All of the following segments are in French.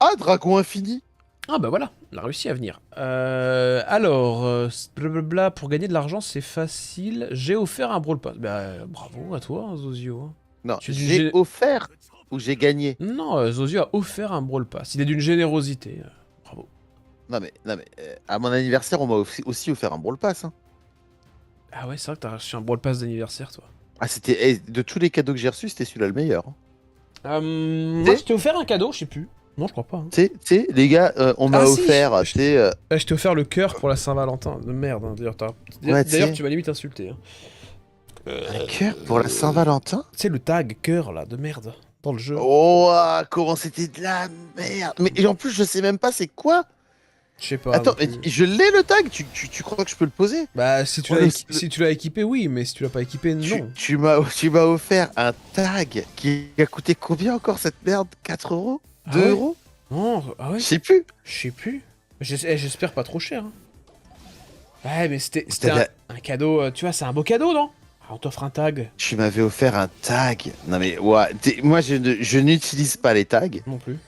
Ah, Dragon Infini. Ah bah voilà, on a réussi à venir. Alors, blablabla, pour gagner de l'argent, c'est facile. J'ai offert un Brawl Pass. Bah bravo à toi, hein, Zozio, hein. Non, Tu es d'une j'ai offert ou j'ai gagné. Non, Zozio a offert un Brawl Pass. Il est d'une générosité. Bravo. Non mais, à mon anniversaire, on m'a aussi offert un Brawl Pass, hein. Ah ouais, c'est vrai que t'as reçu un Brawl Pass d'anniversaire, toi. Ah, de tous les cadeaux que j'ai reçus, c'était celui-là le meilleur, hein. Moi, Tu je t'ai offert un cadeau, je sais plus. Non, je crois pas, hein. sais, les gars, on m'a Ah si, offert, tu sais, je t'ai offert le cœur pour la Saint-Valentin. De merde, hein. ouais, tu D'ailleurs, sais, tu m'as limite insulté, hein. un cœur pour la Saint-Valentin. Tu sais, le tag cœur, là, de merde, dans le jeu. Oh, ah, comment c'était de la merde. Mais et en plus, je sais même pas c'est quoi. Je sais pas non Attends, mais plus. je l'ai le tag. Tu crois que je peux le poser? Bah, Oh, si tu l'as équipé, oui, mais si tu l'as pas équipé, non. tu m'as offert un tag qui a coûté combien encore cette merde? 4 euros? Ah 2 ouais? euros? Non, ah Je ouais? sais plus. Je sais plus. J'espère pas trop cher, hein. Ouais, mais c'était T'avais- un cadeau, tu vois, c'est un beau cadeau, non? Ah, on t'offre un tag. Tu m'avais offert un tag. Non mais ouais, moi je n'utilise pas les tags. Non plus.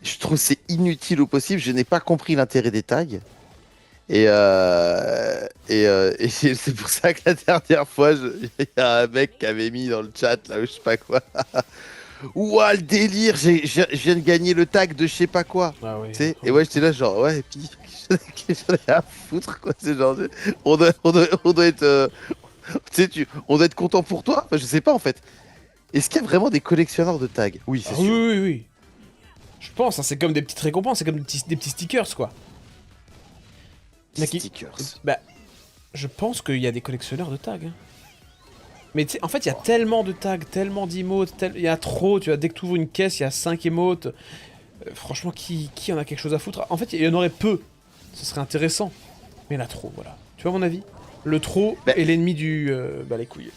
Je trouve c'est inutile au possible. Je n'ai pas compris l'intérêt des tags. Et c'est pour ça que la dernière fois, il y a un mec qui avait mis dans le chat, là, ou je sais pas quoi. Ouah, le délire, je viens de gagner le tag de je sais pas quoi. Ah ouais, Tu sais, et d'accord. ouais, j'étais là, genre, ouais, et puis, j'en ai à foutre, quoi. C'est genre, on doit être, tu sais, on doit être content pour toi. Enfin, je sais pas, en fait. Est-ce qu'il y a vraiment des collectionneurs de tags? Oui, Ah c'est oui, sûr. oui, oui. Je pense, hein, c'est comme des petites récompenses, c'est comme des petits stickers, quoi. Des Naki. stickers. Bah, je pense qu'il y a des collectionneurs de tags, hein. Mais tu sais, en fait, il y a tellement de tags, tellement d'emotes, il y a trop, tu vois, dès que tu ouvres une caisse, il y a 5 emotes. Franchement, qui en a quelque chose à foutre? En fait, il y en aurait peu. Ce serait intéressant. Mais il y en a trop, voilà. Tu vois mon avis? Le trop Bah, est l'ennemi du... bah les couilles.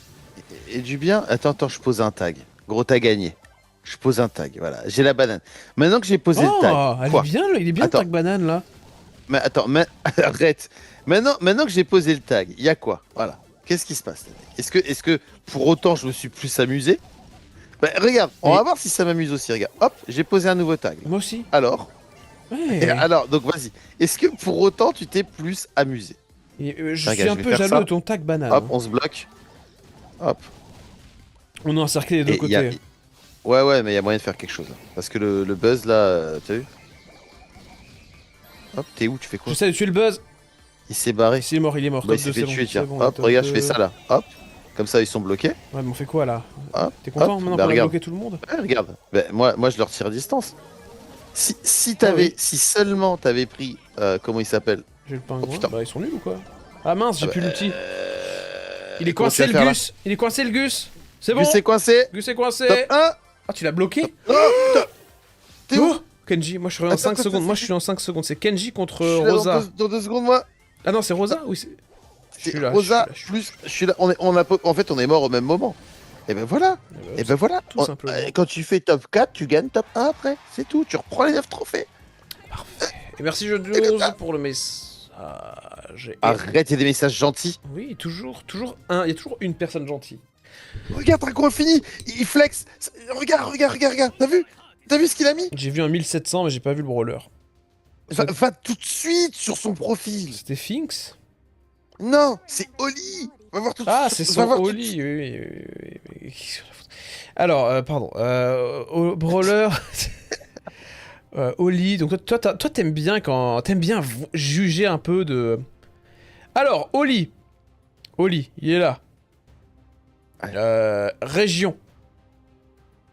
et du bien, attends, je pose un tag. Gros tag gagné. Je pose un tag, voilà. J'ai la banane. Maintenant que j'ai posé le tag, Oh, elle est quoi? bien, il est bien le Attends, tag banane, là. mais attends, arrête. Maintenant que j'ai posé le tag, il y a quoi? Voilà. Qu'est-ce qui se passe, les mecs? Est-ce que pour autant je me suis plus amusé? Bah, regarde, on Oui, va voir si ça m'amuse aussi. Regarde, hop, j'ai posé un nouveau tag, là. moi aussi. Alors, Ouais. donc vas-y. Est-ce que pour autant tu t'es plus amusé? Et, je suis Regarde, un je vais peu faire jaloux de ça. ton tag banane, Hop, hein. on se bloque. Hop. On est encerclé des deux Et il y a. côtés. Ouais, mais il y a moyen de faire quelque chose, là. Parce que le buzz là, t'as vu? Hop, t'es où? Tu fais quoi? J'essaie de tuer le buzz. Il s'est barré. Il est mort. Bah, il Top s'est 2, fait c'est bon. tuer, C'est tiens. bon, Hop, top regarde, je fais 2. ça là. Hop. Comme ça, ils sont bloqués. Ouais, mais on fait quoi, là? Hop, T'es hop. content, maintenant Bah, qu'on a regarde. bloqué tout le monde? Ouais, regarde. Bah, moi, je leur tire à distance. Si Ah oui, si seulement t'avais pris, comment il s'appelle? j'ai le Oh pingouin. putain. Bah, ils sont nuls ou quoi? Ah mince, Ah j'ai bah, plus l'outil. Il est comment tu coincé, vas le faire là? Gus. Il est coincé, le Gus. C'est Gus bon. c'est coincé. Gus est Top coincé. 1. Ah, tu l'as bloqué? Oh putain. T'es où? Oh, Kenji, moi je suis en Attends, 5 attends, secondes. Moi je suis en 5 secondes. C'est Kenji contre je suis là Rosa. dans 2 secondes, moi. Ah non, c'est Rosa? Oui, c'est. Je C'est suis là, je suis là. Rosa plus. Je suis là. En fait, on est mort au même moment. Et ben voilà. Et ben voilà. Tout simplement. Quand tu fais top 4, tu gagnes top 1 après. C'est tout. Tu reprends les 9 trophées. Parfait. Et merci Jeux Et comme de ça. pour le message. Arrête, il y a des messages gentils. Oui, toujours un. Il y a toujours une personne gentille. Regarde, Draco Infini, il flex. Regarde. T'as vu ce qu'il a mis? J'ai vu un 1700, mais j'ai pas vu le brawler. Va tout de suite sur son profil. C'était Finks? Non, c'est Oli. Va voir tout de Ah, suite. c'est Va son voir tout de Oli. suite. Oui. Qu'est-ce qu'on a foutu. Alors, pardon. Au brawler. Oli. Donc, toi, t'aimes bien quand. T'aimes bien juger un peu de. Alors, Oli. Oli, il est là. Région.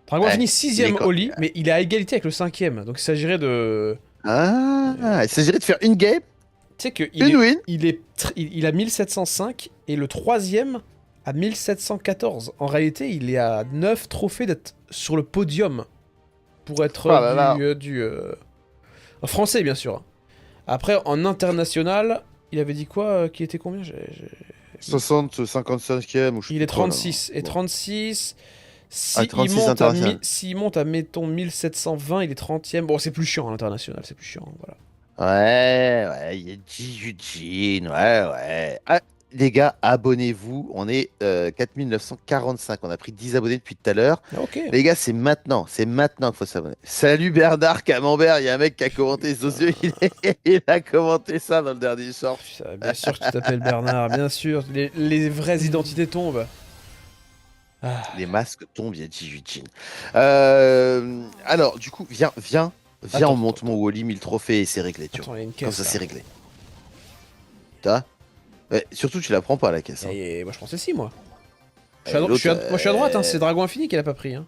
Dragon Ouais, Infini il est 6ème quoi? Oli, mais il est à égalité avec le 5ème. Donc, il s'agirait de. Ah, il s'agirait de faire une game, Tu sais qu'il une est, win. il a 1705 et le troisième à 1714. En réalité, il est à 9 trophées d'être sur le podium pour être Oh là là. en français, bien sûr. Après, en international, il avait dit quoi qui était combien 55e ou je sais Il plus est quoi, là. 36. Et Bon. 36, Ah, 36 international. s'il monte à, mettons, 1720, il est 30e. Bon, c'est plus chiant à l'international, c'est plus chiant, voilà. Ouais, il y a Ji Eugene, ouais. Ah, les gars, abonnez-vous. On est 4945. On a pris 10 abonnés depuis tout à l'heure. Ah, ok. Les gars, c'est maintenant. C'est maintenant qu'il faut s'abonner. Salut Bernard Camembert. Il y a un mec qui a commenté Zozio. Il a commenté ça dans le dernier short. Putain, bien sûr que tu t'appelles Bernard, bien sûr. Les vraies identités tombent. Ah, Les masques tombent, il y a 18 jeans. Alors, du coup, viens, Attends, on monte mon Wally 1000 trophées et c'est réglé, tu attends, vois. il y a une Comme caisse ça, là. c'est réglé. T'as ouais, surtout, tu la prends pas, la caisse. Hein. Et moi je pensais si, moi. Et l'autre, Moi je suis à droite, hein, c'est Dragon Infini qu'elle a pas pris. Hein.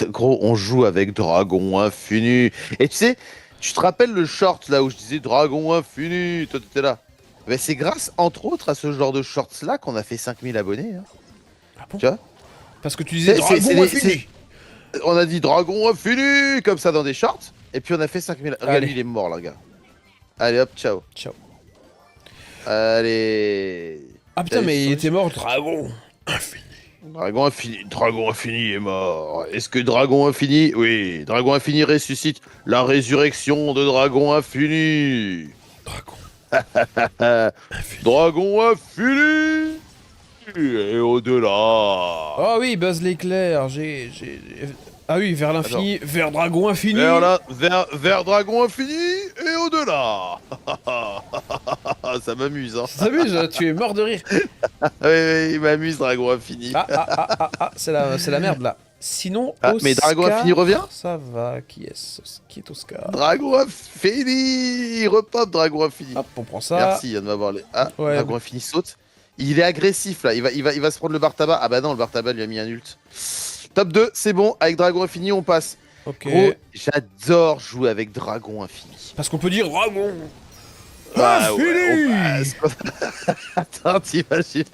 Gros, on joue avec Dragon Infini. Et tu sais, tu te rappelles le short là où je disais Dragon Infini, toi t'étais là. Ben, c'est grâce, entre autres, à ce genre de shorts là qu'on a fait 5000 abonnés. Hein. Ah bon? Tu vois Parce que tu disais C'est- Dragon c'est- Infini. On a dit Dragon Infini comme ça dans des shorts. Et puis on a fait 5000. Regarde, Allez. lui, il est mort, là, gars. Allez, hop, ciao. Ciao. Allez. Ah putain, Allez, mais il sur- était mort, Dragon Infini. Dragon Infini est mort. Est-ce que Dragon Infini... Oui, Dragon Infini ressuscite la résurrection de Dragon Infini. Dragon Infini. Dragon Infini et au-delà. Oh oui, Buzz l'éclair, Ah oui, vers l'infini, vers Dragon Infini. Vers Dragon Infini et au-delà. Ça m'amuse, hein. Ça t'amuse, tu es mort de rire. Oui, il m'amuse, Dragon Infini. C'est la merde là. Sinon, Ah, Oscar, mais Dragon Infini revient. Ça va, qui est Oscar? Dragon Infini. Repop Dragon Infini. Hop, on prend ça. Merci Yann de m'avoir les... Ah, Ouais. Dragon Infini saute. Il est agressif là, il va se prendre le bar tabac. Ah bah non, le bar tabac lui a mis un ult. Top 2, c'est bon, avec Dragon Infini on passe. Ok. Gros, j'adore jouer avec Dragon Infini. Parce qu'on peut dire Dragon Ah, Infini. ouais, on passe. Attends, t'imagines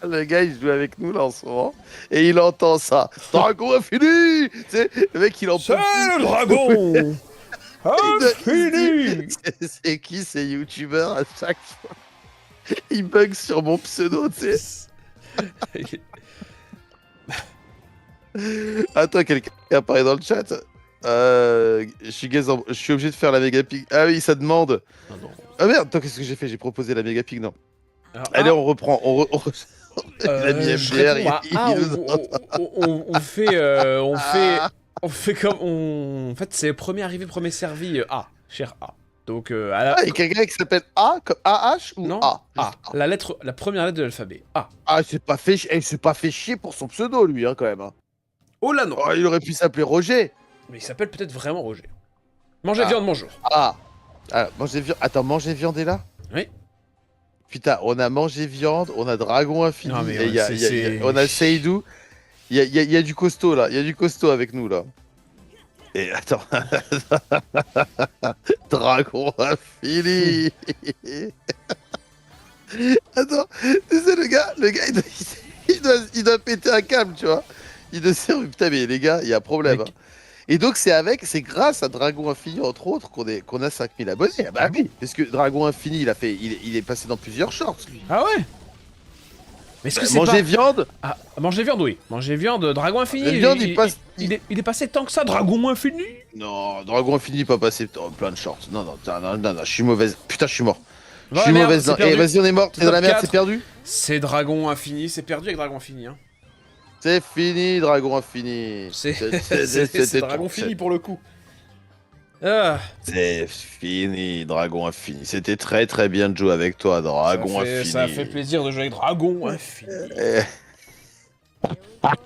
le gars il joue avec nous là en ce moment et il entend ça. Dragon Infini. Tu sais, le mec il en peut C'est plus. le dragon Il Infini. dit, c'est qui ces youtubeurs à chaque fois? Il bug sur mon pseudo, tu sais. Attends, quelqu'un apparaît dans le chat. Je suis obligé de faire la méga pig. Ah oui, ça demande. Ah non. Ah merde, attends, qu'est-ce que j'ai fait? J'ai proposé la méga pig, non. Alors, Allez, on reprend. Il a mis je MDR, réponds à A, il nous on fait comme en fait c'est premier arrivé premier servi A, cher A. Donc à la... Ah, il y a quelqu'un qui s'appelle A comme AH ou non A? A, la première lettre de l'alphabet A. Ah, il s'est pas fait chier pour son pseudo, lui, hein, quand même. Hein. Oh là non. Oh, il aurait pu s'appeler Roger. Mais il s'appelle peut-être vraiment Roger. Manger Ah. viande bonjour. Ah, manger viande. Attends, manger viande est là? Oui. Putain, on a mangé viande, on a Dragon Infini, Non, mais et c'est- on a Seydou. Il y a du costaud là, il y a du costaud avec nous là. Et attends, Dragon Infini. Attends, tu sais le gars il doit péter un câble, tu vois. Il doit se dire, putain mais les gars, il y a un problème. Mec. Hein. Et donc c'est grâce à Dragon Infini entre autres qu'on a 5000 abonnés. Ah bah oui, parce que Dragon Infini il est passé dans plusieurs shorts lui. Ah ouais. Mais est-ce que c'est Manger pas... viande. Ah, manger viande, oui. Manger viande, Dragon Infini. La viande, il passe- il est passé tant que ça, Dragon Infini. Non, Dragon Infini pas passé plein de shorts. Non, je suis mauvaise. Putain, je suis mort. Je Dans suis la merde, mauvaise. c'est Non. perdu. Eh, vas-y, on est mort. T'es dans Top la merde, 4. c'est perdu. C'est Dragon Infini, c'est perdu avec Dragon Infini. Hein. C'est fini, Dragon Infini. C'est Dragon Fini pour le coup. Ah, C'est fini, Dragon Infini. C'était très très bien de jouer avec toi, Dragon Infini. ça fait plaisir de jouer avec Dragon Infini. Eh,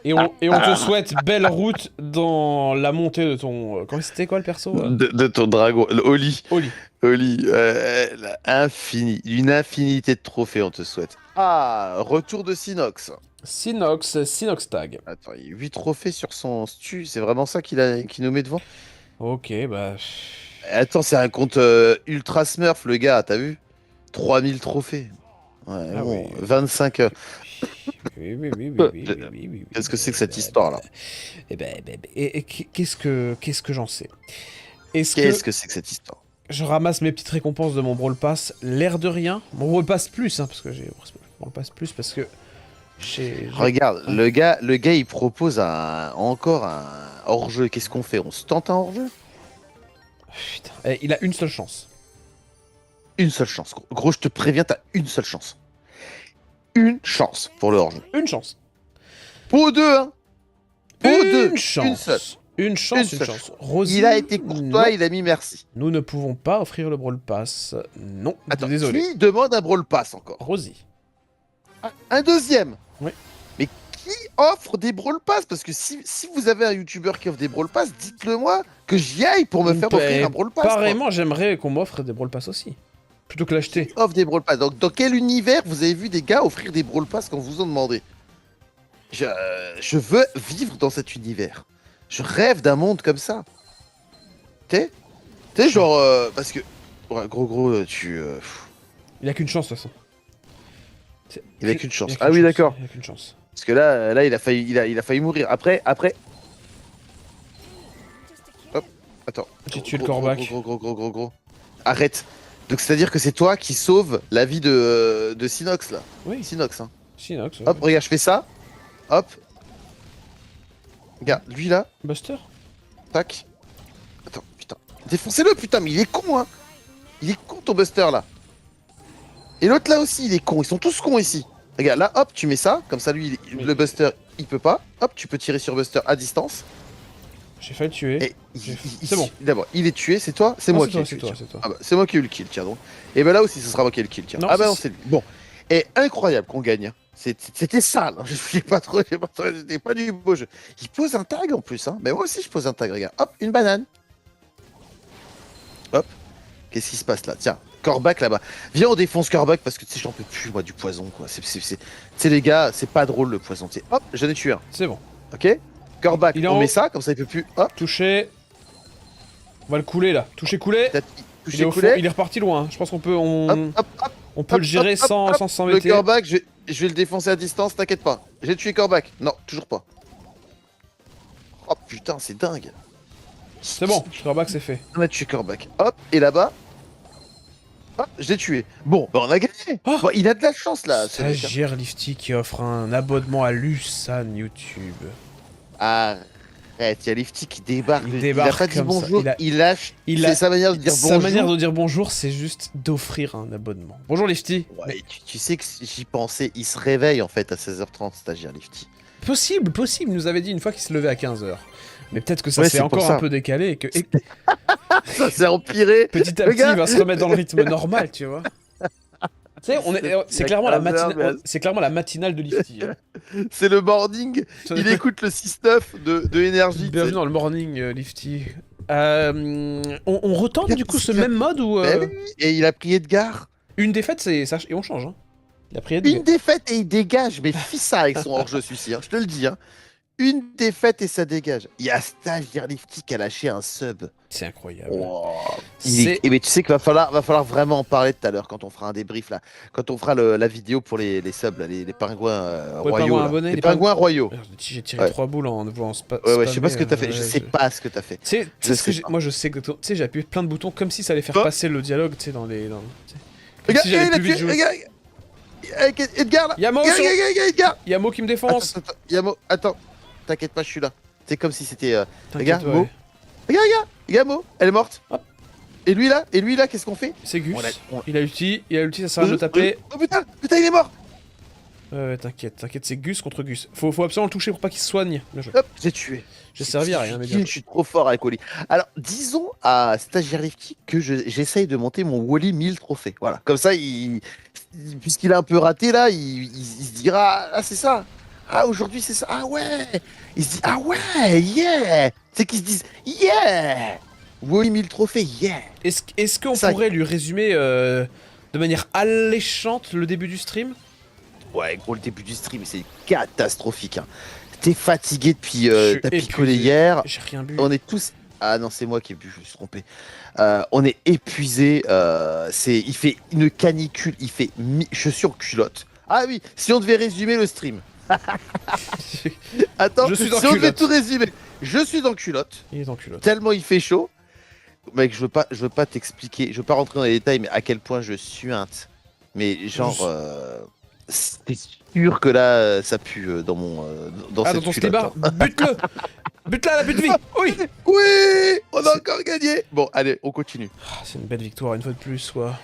Et on te souhaite belle route dans la montée de ton... Comment c'était quoi le perso de ton dragon, Oli. Oli. Oli, une infinité de trophées, on te souhaite. Ah, retour de Sinox. Sinox Tag. Attends, il y a 8 trophées sur son stu, c'est vraiment ça qui nous met devant? Ok, bah... Attends, c'est un compte Ultra Smurf, le gars, t'as vu? 3000 trophées. Ouais, Ah bon, oui. 25. Oui. Qu'est-ce que c'est que cette histoire-là? Qu'est-ce que j'en sais? Est-ce Qu'est-ce que que c'est que cette histoire? je ramasse mes petites récompenses de mon Brawl Pass, l'air de rien? Mon Brawl Pass plus, hein, parce que j'ai... Brawl Pass plus, parce que... Regarde, le gars, il propose encore un hors-jeu. Qu'est-ce qu'on fait? On se tente un hors-jeu? Putain, il a une seule chance. Une seule chance. Gros, je te préviens, t'as une seule chance. une chance pour le hors-jeu. Une chance. Pour deux, hein. Pour deux. Une chance. Une seule. Une chance, Une une seule. chance. Rosie, Il a été courtois, non. il a mis merci. Nous ne pouvons pas offrir le Brawl Pass. Non, Attends, désolé. qui demande un Brawl Pass encore? Rosie. Un deuxième. Oui. Mais qui offre des Brawl Pass? Parce que si vous avez un YouTuber qui offre des Brawl Pass, dites-le moi, que j'y aille pour me faire offrir un Brawl Pass. Pareillement, j'aimerais qu'on m'offre des Brawl Pass aussi. Plutôt que l'acheter. Qui offre des Brawl Pass? Donc, dans quel univers vous avez vu des gars offrir des Brawl Pass quand vous en demandez? Je veux vivre dans cet univers. Je rêve d'un monde comme ça. T'es genre... parce que... Ouais, gros, tu... Il a qu'une chance de toute façon. Il a qu'une chance. Il a Ah qu'une oui, chance, d'accord. Il a qu'une chance. Parce que là il a failli mourir. Après... Hop, attends. J'ai tué le corbac. Gros. Arrête. Donc c'est-à-dire que c'est toi qui sauve la vie de Sinox, là. Oui, Sinox, hein. Sinox. Hop, regarde, je fais ça. Hop. Regarde, lui, là. Buster. Tac. Attends, putain. Défoncez-le, putain, mais il est con, hein. Il est con, ton Buster, là. Et l'autre, là aussi, il est con. Ils sont tous cons, ici. Regarde, là, hop, tu mets ça. Comme ça, lui, le Buster, il peut pas. Hop, tu peux tirer sur Buster à distance. J'ai failli le tuer. Et C'est bon. D'abord, il est tué, c'est toi? C'est Non, moi c'est qui l'ai toi, tué. c'est toi, tiens. c'est toi. Ah bah, c'est moi qui ai eu le kill, tiens donc. Et bah là aussi, ce sera moi qui ai eu le kill, tiens. Non, Ah bah c'est- non, c'est lui. Bon. Et incroyable qu'on gagne. C'était ça, là. C'était pas du beau jeu. Il pose un tag en plus, hein. Mais moi aussi, je pose un tag, regarde. Hop, une banane. Hop. Qu'est-ce qui se passe là? Tiens, Corbac là-bas. Viens, on défonce Corbac parce que tu sais, j'en peux plus, moi, du poison, quoi. Tu sais, les gars, c'est pas drôle le poison. Tu sais. Hop, j'en ai tué un. C'est bon. Ok? Corbac, Il est en on met haut. ça, comme ça, il peut plus. Hop, Touché. On va le couler là. Touché, coulé. peut-être Il est, touché, au fond, coulé. il est reparti loin. hein. Je pense qu'on peut, Hop, hop. on peut le gérer hop, sans hop. s'embêter. Le Corbac, je vais le défoncer à distance, t'inquiète pas. J'ai tué Corbac. Non, toujours pas. Oh putain, c'est dingue. C'est bon, Corbac c'est fait. On a tué Corbac. Hop, et là-bas. Hop, je l'ai tué. Bon, bah on a gagné. Oh. Bon, il a de la chance là. ce mec, hein. Stagiaire Lifty qui offre un abonnement à Lusan YouTube. Arrête, il y a Lifty qui débarque. Il Il débarque a pas dit comme ça. bonjour, il lâche. C'est sa manière de dire bonjour. Sa manière de dire bonjour, c'est juste d'offrir un abonnement. Bonjour Lifty. Ouais, tu sais que j'y pensais, il se réveille en fait à 16h30, stagiaire Lifty. Possible, il nous avait dit une fois qu'il se levait à 15h. Mais peut-être que ça Ouais, s'est c'est pour encore ça. un peu décalé et que Ça s'est empiré. petit à Le petit gars. il va se remettre dans le rythme normal, tu vois. Tu sais, c'est clairement la 15 heures, mais- c'est clairement la matinale de Lifty. hein. C'est le morning. Il écoute le 6-9 de énergie. Bienvenue dans le morning, Lifty. On retente du coup ce même mode ou Et il a pris Edgar. une défaite et on change. Hein. Il a pris Edgar. Une défaite et il dégage. Mais fis ça avec son hors-jeu celui-ci, hein, je te le dis. Hein. Une défaite et ça dégage. Il y a stagiaire Lifty qui a lâché un sub. C'est incroyable. Oh. C'est- Mais tu sais qu'il va falloir vraiment en parler tout à l'heure quand on fera un débrief là. Quand on fera la vidéo pour les subs, là, les pingouins Pour les royaux. pingouins là. abonnés, les les pingouins royaux. Merde, J'ai tiré Ouais. 3 boules en voulant Ouais, je sais pas ce que t'as fait. Je sais pas ce que t'as fait. Tu sais Je ce que sais pas. moi je sais que tu sais j'ai appuyé plein de boutons comme si ça allait faire Hein passer le dialogue, tu sais dans les tu sais. Comme Regarde, si j'allais il a plus vite tué. jouer. Regarde. Avec Edgar là. Yamo, Regarde, sur- regarde, Edgar. Yamo qui me défonce. Attends, Yamo, attends. T'inquiète pas, je suis là. C'est comme si c'était. T'inquiète, Regarde, ouais. Mo. Regarde, Mo, elle est morte. Hop. Et lui là, qu'est-ce qu'on fait? C'est Gus. On a- Il a ulti, ça sert à le taper. Oh putain, il est mort. T'inquiète, c'est Gus contre Gus. Faut absolument le toucher pour pas qu'il se soigne. Bien joué. Hop, j'ai tué. J'ai servi à rien, mais bien Je suis trop fort avec Wally. Alors, disons à Stagiaire Lifty que j'essaye de monter mon Wally 1000 trophées. Voilà, comme ça, puisqu'il a un peu raté là, il se dira ah c'est ça. Ah aujourd'hui c'est ça. Ah ouais. Il se dit ah ouais, yeah. C'est qu'ils se disent yeah. Wally 1000 trophées, yeah. Est-ce qu'on Ça- pourrait lui résumer de manière alléchante le début du stream? Ouais, gros, le début du stream, c'est catastrophique. Hein. T'es fatigué depuis. Je suis T'as picolé épuisé. hier. J'ai rien bu. On est tous. Ah non, c'est moi qui ai bu, je me suis trompé. On est épuisé. Il fait une canicule. Il fait. Je suis en culotte. Ah oui, si on devait résumer le stream. Attends, Je suis en si on devait culotte. tout résumer. Je suis en culotte. Il est en culotte. Tellement il fait chaud. Mec, je veux pas t'expliquer. Je veux pas rentrer dans les détails, mais à quel point je suinte. Mais genre. C'est sûr que là, ça pue dans mon. Dans Ah, cette dans ton culotte, stébar, hein. bute-le. Bute-le à la butte-vie. Oui. Oui, on a encore gagné. Bon, allez, on continue. Ah, c'est une belle victoire une fois de plus, quoi.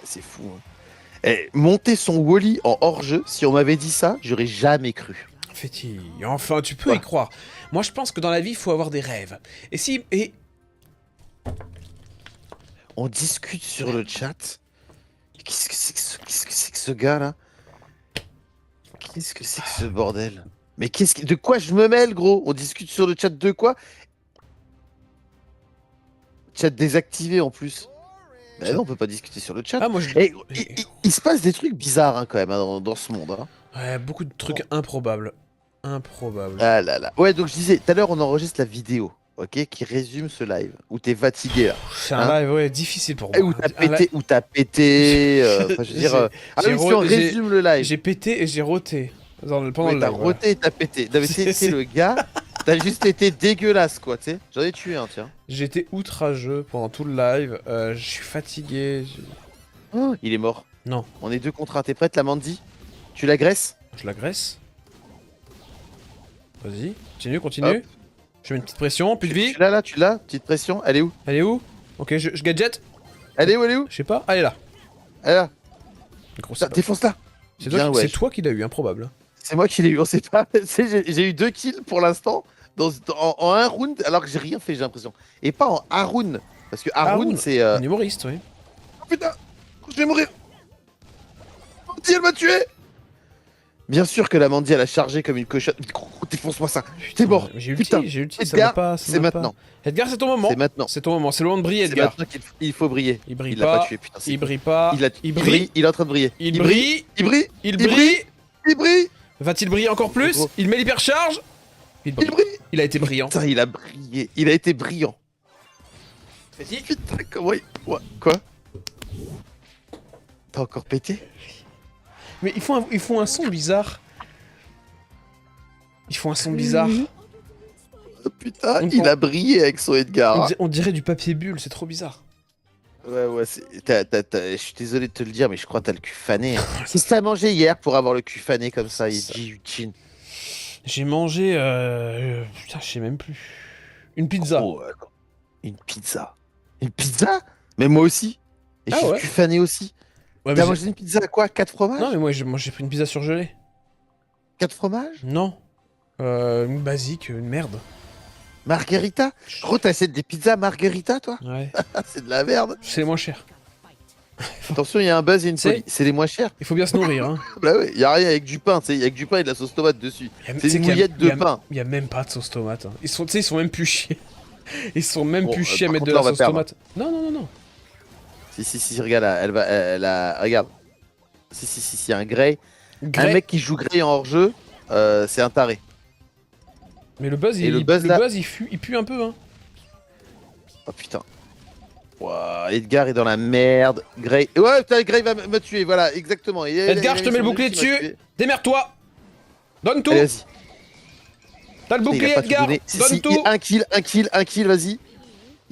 C'est fou. Hein. Monter son Wally en hors-jeu, si on m'avait dit ça, j'aurais jamais cru. Féti, enfin, tu peux y croire. Moi, je pense que dans la vie, il faut avoir des rêves. Et si... Et... On discute sur le chat. Qu'est-ce que c'est que ce gars là? Qu'est-ce que c'est que ce bordel? Mais de quoi je me mêle, gros? On discute sur le chat de quoi? Chat désactivé en plus. Bah non, on peut pas discuter sur le chat. Ah, moi, je... Et il se passe des trucs bizarres hein, quand même hein, dans ce monde. Hein. Ouais, beaucoup de trucs improbables. Improbables. Ah là là. Ouais, donc je disais, tout à l'heure on enregistre la vidéo, ok, qui résume ce live. Où t'es fatigué là. C'est un live, ouais, difficile pour moi. Où t'as pété. Enfin, je veux dire. Ah oui, si on résume le live. J'ai pété et j'ai roté. Pendant le live. T'as roté et t'as pété. Non, mais c'est le gars. T'as juste été dégueulasse, quoi, tu sais. J'en ai tué un, tiens. J'étais outrageux pendant tout le live. Je suis fatigué. Oh, il est mort. Non. On est 2 contre 1. T'es prête, la Mandy? Tu l'agresses? Je l'agresse. Vas-y, continue. Hop. Je mets une petite pression, plus de vie. Tu l'as, petite pression. Elle est où? Elle est où? Ok, je gadget. Elle est où? Je sais pas. Elle est là. Elle est là. Gros, Défonce-la. c'est toi qui l'as eu, improbable. C'est moi qui l'ai eu, on sait pas. Tu sais, j'ai eu 2 kills pour l'instant en un round alors que j'ai rien fait, j'ai l'impression. Et pas en un round. Parce que Haroun, c'est. Un humoriste, oui. Oh putain, je vais mourir. Mandy, elle m'a tué. Bien sûr que la Mandy, elle a chargé comme une cochonne. Défonce-moi ça. T'es mort. J'ai Putain. ulti, Edgar, c'est maintenant. Edgar, c'est ton moment. C'est maintenant. C'est ton moment, c'est le moment de briller, C'est Edgar. maintenant qu'il faut briller. Il brille l'a pas. pas tué, putain. Il brille pas. Il brille. Il est en train de briller. Il brille. Il brille. Il brille. Il brille. Va-t-il briller encore plus? Gros. Il met l'hypercharge. Il brille. Il a été brillant. Putain, il a brillé. Il a été brillant. Putain, comment il... Quoi? T'as encore pété? Mais ils font un son bizarre. Ils font un son bizarre. Oh, putain, il a brillé avec son Edgar. On dirait du papier bulle, c'est trop bizarre. Ouais, je suis désolé de te le dire, mais je crois que t'as le cul fané. Hein. C'est ce que t'as mangé hier pour avoir le cul fané comme ça, il dit Eugene. J'ai mangé... Putain, je sais même plus. Une pizza. Oh, une pizza. Une pizza? Mais moi aussi. Et je suis le cul fané aussi. Ouais, t'as mangé une pizza à quoi? 4 fromages? Non, mais moi j'ai pris une pizza surgelée. 4 fromages? Non. Une basique, une merde. Margherita? Gros, t'achètes des pizzas Margherita, toi? Ouais. C'est de la merde. C'est les moins cher. Attention, il y a un buzz et une folie. C'est les moins chers. Il faut bien se nourrir, hein. Bah ouais, y a rien avec du pain, tu sais, y a que du pain et de la sauce tomate dessus. C'est une mouillette de pain. Il y a même pas de sauce tomate. Hein. Ils sont même plus chiés. Ils sont même plus chiés à mettre de là, la sauce tomate. Non. Si, regarde, elle a... Regarde. Si, un Grey. Un mec qui joue Grey en hors-jeu, c'est un taré. Mais le buzz, il pue un peu, hein. Oh putain. Wow, Edgar est dans la merde. Grey... Ouais, putain, Grey va me tuer, voilà, exactement. Edgar, je te mets le bouclier dessus. Démerde-toi. Donne tout. Vas-y. T'as le bouclier, Edgar. Donne tout. Un kill, vas-y.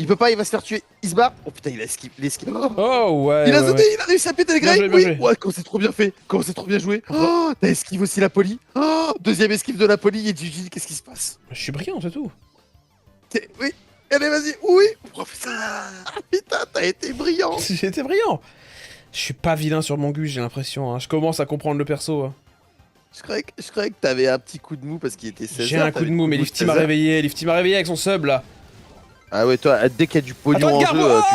Il peut pas, il va se faire tuer. Il se barre. Oh putain, il a esquive. Oh ouais. Il a sauté, il a réussi à péter le Grey. Bien joué. Ouais, comment c'est trop bien fait. Comment c'est trop bien joué. Oh, t'as esquive aussi la poli. Oh, deuxième esquive de la poli et Gigi, qu'est-ce qui se passe? Je suis brillant, c'est tout. Oui. Allez, vas-y. Oui. Oh putain, t'as été brillant. J'ai été brillant. Je suis pas vilain sur mon gus, j'ai l'impression. Hein. Je commence à comprendre le perso. Hein. Je croyais que t'avais un petit coup de mou parce qu'il était 16h. J'ai un coup de mou, mais Lifty m'a réveillé. Lifty m'a réveillé avec son sub là. Ah ouais, toi, dès qu'il y a du pognon en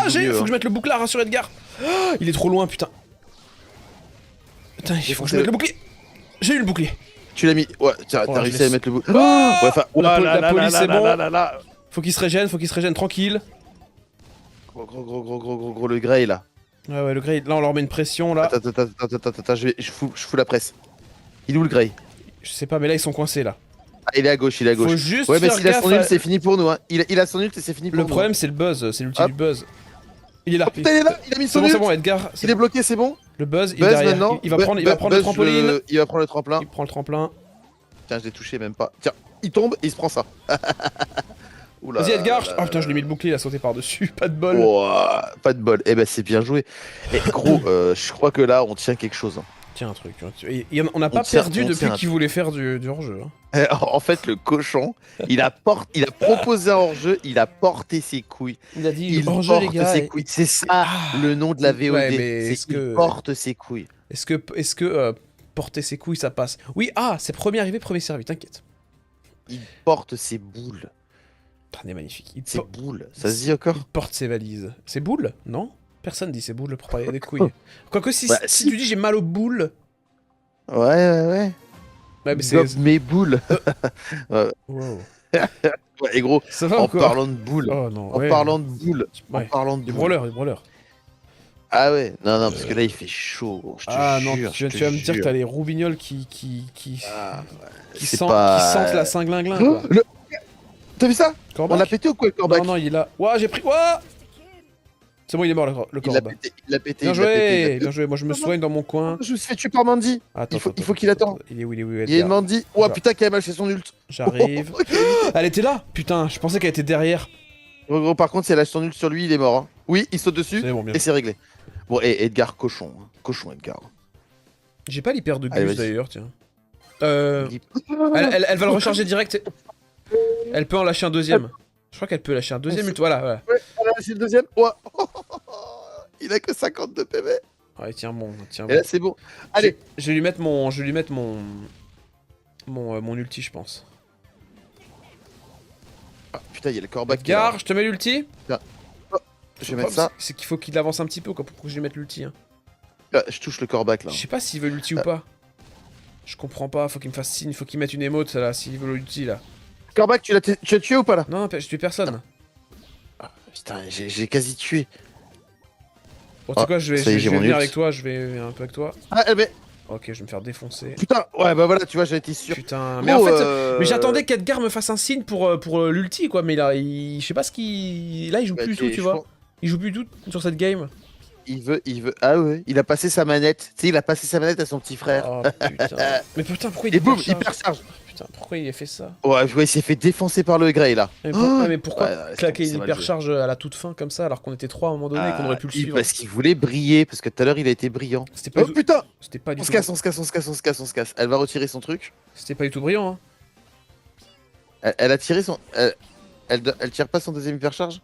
jeu, faut que je mette le bouclard sur Edgar. Oh, il est trop loin, putain. Putain, il faut que je mette le bouclier. J'ai eu le bouclier. Tu l'as mis. Ouais, t'as réussi à mettre le bouclier. La police, c'est bon. Faut qu'il se régène, tranquille. Gros, le Grey là. Ouais, le Grey, là on leur met une pression là. Attends, je fous la presse. Il est où le Grey? Je sais pas, mais là ils sont coincés là. Ah, il est à gauche. Faut juste ouais, mais faire s'il a gaffe son ult, c'est fini pour nous. Hein. Il a son ult et c'est fini pour nous. Le problème, c'est le buzz, c'est l'ulti du buzz. Il est là. Oh, putain, il est là, il a mis son ult. C'est bon, Edgar. Il est bloqué, c'est bon. Le buzz, il est derrière. Maintenant. Il va prendre le trampoline. Il va prendre le tremplin. Il prend le tremplin. Tiens, je l'ai touché même pas. Tiens, il tombe et il se prend ça. Vas-y, Edgar. Oh putain, je lui ai mis le bouclier, il a sauté par-dessus. Pas de bol. Oh, pas de bol. Eh ben, c'est bien joué. Et gros, je crois que là, on tient quelque chose. Hein. Tiens un truc. On n'a pas perdu depuis qu'il voulait faire du hors-jeu. Hein. En fait, le cochon, il a proposé un hors-jeu, il a porté ses couilles. Il a dit hors-jeu, les gars. C'est ça le nom de la VOD. Ouais, mais il porte ses couilles. Est-ce que porter ses couilles, ça passe? Oui, ah, c'est premier arrivé, premier servi, t'inquiète. Il porte ses boules. Putain, il est magnifique. Ses boules. Ça se dit encore? Il porte ses valises. Ses boules? Non? Personne dit ses boules pour parler des couilles. Quoique si, Bah, si si. tu dis j'ai mal aux boules... Ouais. Ouais, mais c'est... Gobe mes boules. Wow. Ouais, et gros, Ça va en encore? parlant de boules. Oh non, En ouais. parlant de boules. En Ouais. parlant de Du boules. brawler. Ah ouais, non, parce que là il fait chaud, gros, je te Ah non, jure. tu je te vas me dire que jure. t'as les roubignoles qui Ah, c'est sentent, pas- qui sentent la cinglinglin, Oh, quoi. T'as vu ça? Corbac? On l'a pété ou quoi le corbac? Non, il est là. Ouah, j'ai pris... Ouah. C'est bon, il est mort, le Il l'a corbac. pété, il l'a pété. Bien il l'a pété, joué, bien joué. Moi, je me soigne dans mon coin. Je me suis fait tuer par Mandy. Attends, Il faut qu'il attende. Il est où, Il y a Edgar une Mandy. Oh Genre. putain, KMH fait son ult. J'arrive. Ok. Elle était là. Putain, je pensais qu'elle était derrière. Gros, par contre, si elle lâche son ult sur lui, il est mort. Hein. Oui, il saute dessus C'est bon, bien. et c'est réglé. Bon, et Edgar, cochon. Hein. Cochon, Edgar. J'ai pas l'hyper de Allez, Gus vas-y. d'ailleurs, tiens. Elle va le recharger direct. Elle peut en lâcher un deuxième. Je crois qu'elle peut lâcher un deuxième ult. Voilà. Ouais, elle a lâché le deuxième. Ouah. Il a que 52 PV. Ouais, tiens bon. Et là, c'est bon. Allez. Je vais lui mettre mon ulti, je pense. Ah, putain, il y a le corbac qui est là. Edgar, je te mets l'ulti. Je vais mettre ça. C'est qu'il faut qu'il avance un petit peu quoi, pour que je lui mette l'ulti. Hein. Ah, je touche le corbac là. Je sais pas s'il veut l'ulti ou pas. Je comprends pas, faut qu'il me fasse signe, faut qu'il mette une émote là, s'il veut l'ulti là. Corbac, tu l'as tué ou pas là? Non, je tue personne. Putain, j'ai quasi tué. Bon, tu sais quoi, je ça y est, vais j'ai mon venir ult. avec toi, je vais un peu avec toi. Ah, mais Ok, je vais me faire défoncer. putain, ouais, bah voilà, tu vois, j'en étais sûr. Putain, Gros, mais en fait, mais j'attendais qu'Edgar me fasse un signe pour l'ulti quoi, mais là, je sais pas ce qu'il... Là, il joue bah, plus du tout, tu je vois. pense- Il joue plus du tout sur cette game. Il veut. Ah ouais, il a passé sa manette. Tu sais, il a passé sa manette à son petit frère. Oh putain. Mais putain, pourquoi il Et boum, hypercharge hyper charge. Putain, pourquoi il a fait ça? Ouais, il s'est fait défoncer par le Grey là. Mais pourquoi Ouais, laisse claquer tomber, une c'est mal joué. hypercharge à la toute fin comme ça alors qu'on était trois à un moment donné et qu'on aurait pu le suivre? Parce qu'il voulait briller, parce que tout à l'heure il a été brillant. C'était pas, Oh du tout... putain, C'était pas du on se tout... casse, on se casse, on se casse, on se casse, on se casse. Elle va retirer son truc. C'était pas du tout brillant, hein. Elle a tiré son. Elle tire pas son deuxième hypercharge.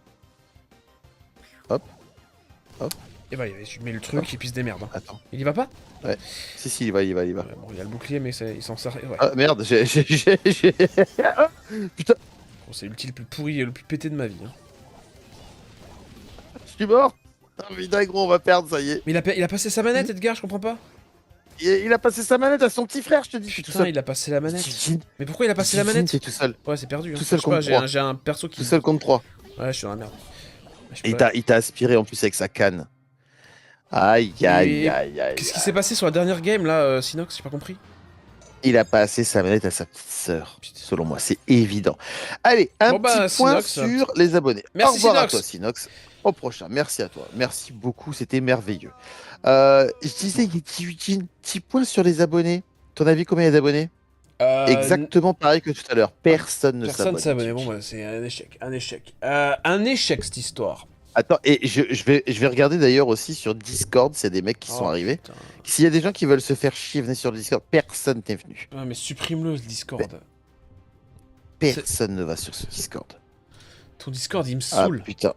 Et bah, je mets le truc et puis il se démerde. Hein. Attends. Il y va pas? Si, il va. Ouais, bon, il a le bouclier, mais il s'en sert. Ouais. Ah merde, j'ai. Putain, Bon, c'est l'ulti le plus pourri et le plus pété de ma vie. Hein. je suis mort. Oh putain, gros, on va perdre, ça y est. Mais il a passé sa manette, Edgar, je comprends pas. Il a passé sa manette à son petit frère, je te dis. Je suis tout Putain, seul. il a passé la manette. T'imagines Mais pourquoi il a passé la manette? T'es tout seul. Ouais, c'est perdu. Hein. Tout seul Je sais pas, contre trois. j'ai un perso qui. Tout seul contre 3. Ouais, je suis dans la merde. Je peux Et pas- il t'a aspiré en plus avec sa canne. Aïe, aïe, Mais aïe, aïe. Qu'est-ce qui s'est passé sur la dernière game là, Sinox? J'ai pas compris. Il a passé sa manette à sa petite sœur. Selon moi, c'est évident. Allez, un Bon, bah, petit point Sinox, sur les abonnés. Merci, Au revoir à Sinox. toi, Sinox. Au prochain. Merci à toi. Merci beaucoup. C'était merveilleux. Je disais, petit point sur les abonnés. Ton avis, combien il y a d'abonnés? Exactement pareil que tout à l'heure. Personne ne Personne s'abonne. s'abonne. Bon, bah, c'est un échec. Un échec cette histoire. Attends, et je vais regarder d'ailleurs aussi sur Discord s'il y a des mecs qui sont Oh, arrivés. putain. S'il y a des gens qui veulent se faire chier, venez sur le Discord. Personne n'est venu. Ah, mais supprime-le, ce Discord. Personne ne va sur ce Discord. Ton Discord, il me Ah saoule. putain.